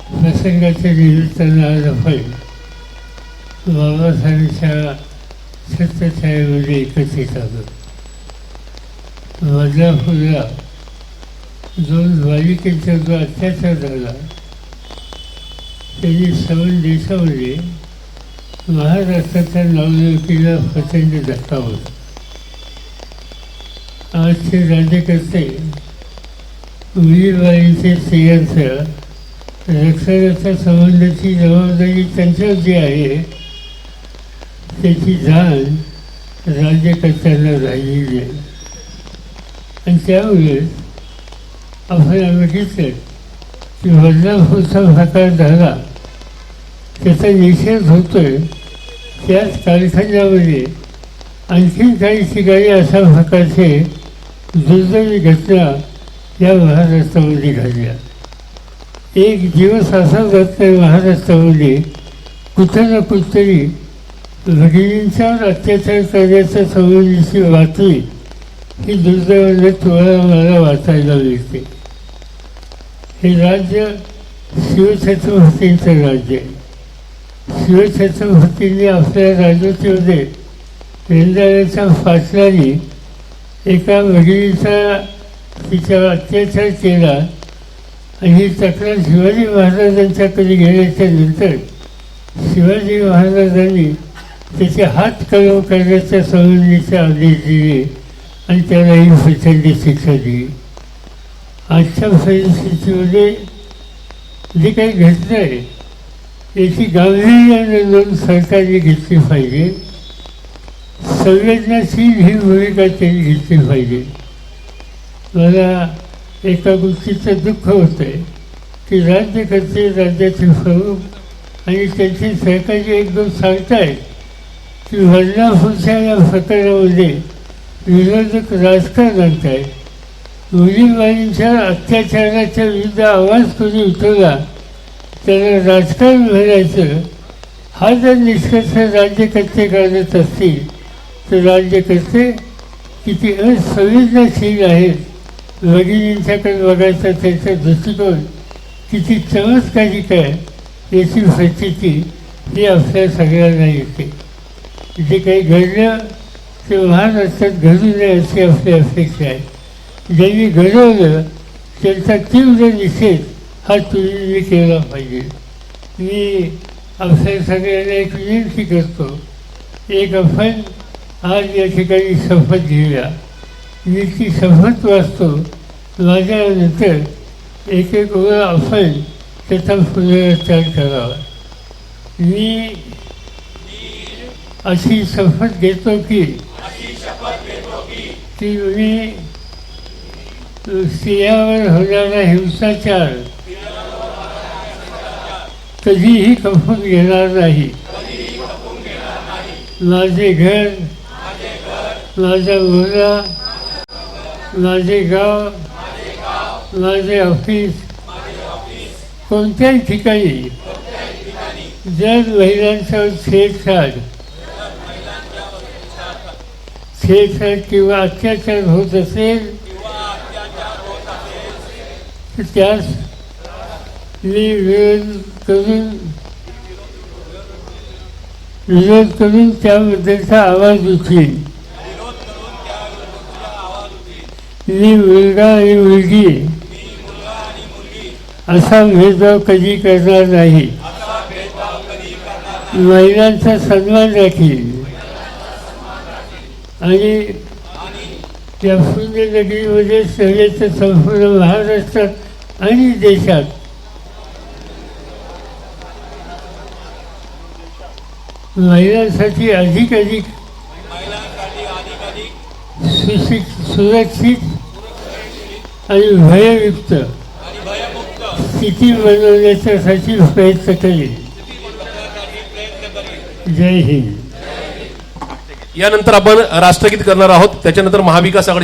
प्रसंगाच्या निमित्तानं आज आपण बाबासाहेबांच्या छत्रछायेमध्ये एकत्रित आलो. बदलापूरला 2 बालिकांचा जो अत्याचार झाला त्यांनी संपूर्ण देशामध्ये महाराष्ट्राच्या नवनिर्मितीला प्रचंड धक्का होता. आजचे राज्यकर्ते मुलीबाळींचे स्त्रियांच्या रक्षणाच्या संबंधाची जबाबदारी त्यांच्यावर जी आहे त्याची जाण राज्यकर्त्यांना राहिलेली आहे. आणि त्यामुळे आपण बघितलं की बदलापूरचा प्रकार झाला त्याचा निषेध होतोय. त्याच कारखान्यामध्ये आणखीन काही ठिकाणी अशा प्रकारचे दुर्दैवी घटना या महाराष्ट्रामध्ये घडल्या. एक दिवस असा जात नाही महाराष्ट्रामध्ये कुठं ना कुठतरी भगिनींच्यावर अत्याचार करण्याच्या संबंधीची बातमी ही दुर्दैवाने तुम्हाला मला वाचायला मिळते. हे राज्य शिवछत्रपतींचं राज्य आहे. शिवछत्रपतींनी आपल्या राजवटीमध्ये रेंदाळ्याच्या पाटलांनी एका भगिनीचा तिच्यावर अत्याचार केला आणि ही तक्रार शिवाजी महाराजांच्याकडे गेल्याच्या नंतर शिवाजी महाराजांनी त्याचे हात कलम करण्याच्या संबंधीचे आदेश दिले आणि त्याला ही प्रचंड शिक्षा दिली. आजच्या परिस्थितीमध्ये जी काही घटना आहे याची गांभीर्याने नोंद सरकारने घेतली पाहिजे. संवेदनाशील ही भूमिका त्यांनी घेतली पाहिजे. मला एका गोष्टीचं दुःख होतं आहे की राज्यकर्ते राज्याचे प्रमुख आणि त्यांचे सहकारी एकदम सांगतायत की बदलापूरच्या या प्रकरणामध्ये विरोधक राजकारण आणत आहेत. मुलीबाळींच्या अत्याचाराच्या विरुद्ध आवाज कोणी उठवला त्याला राजकारण म्हणायचं हा जर निष्कर्ष राज्यकर्ते काढत असतील तर राज्यकर्ते किती असंवेदनशील आहेत. भगिनींच्याकडे बघायचा त्यांचा दृष्टिकोन किती चमत्कारिक आहे याची प्रचिती ही आपल्या सगळ्यांना येते. जे काही घडलं ते महाराष्ट्रात घडू नये अशी आपली अपेक्षा आहे. ज्यांनी घडवलं त्यांचा तीव्र निषेध हा तुम्ही केला पाहिजे. मी आपल्या सगळ्यांना एक विनंती करतो, एक आपण आज या ठिकाणी शपथ घेऊया. मी ती शपथ वाचतो, माझ्यानंतर एक एक वेळा आपण त्याचा पुनरुच्चार करावा. मी अशी शपथ घेतो की मी स्त्रियांवर होणारा हिंसाचार कधीही खपून घेणार नाही. माझे घर, माझा मुलगा, माझे गाव, माझे ऑफिस, कोणत्याही ठिकाणी जर महिलांच्यावर छेडछाड किंवा अत्याचार होत असेल तर त्यास मी विरोध करून त्याबद्दलचा आवाज उठवीन. मी मुलगा आणि मुलगी असा भेदभाव कधी करणार नाही. महिलांचा सन्मान राखील आणि या पुण्यनगरीमध्ये सगळ्याच्या संपूर्ण महाराष्ट्रात आणि देशात महिलांसाठी अधिक सुरक्षित आणि भययुक्त स्थिती बनवण्यासाठी प्रयत्न करेल. जय हिंद. यानंतर आपण राष्ट्रगीत करणार आहोत. त्याच्यानंतर महाविकास आघाडी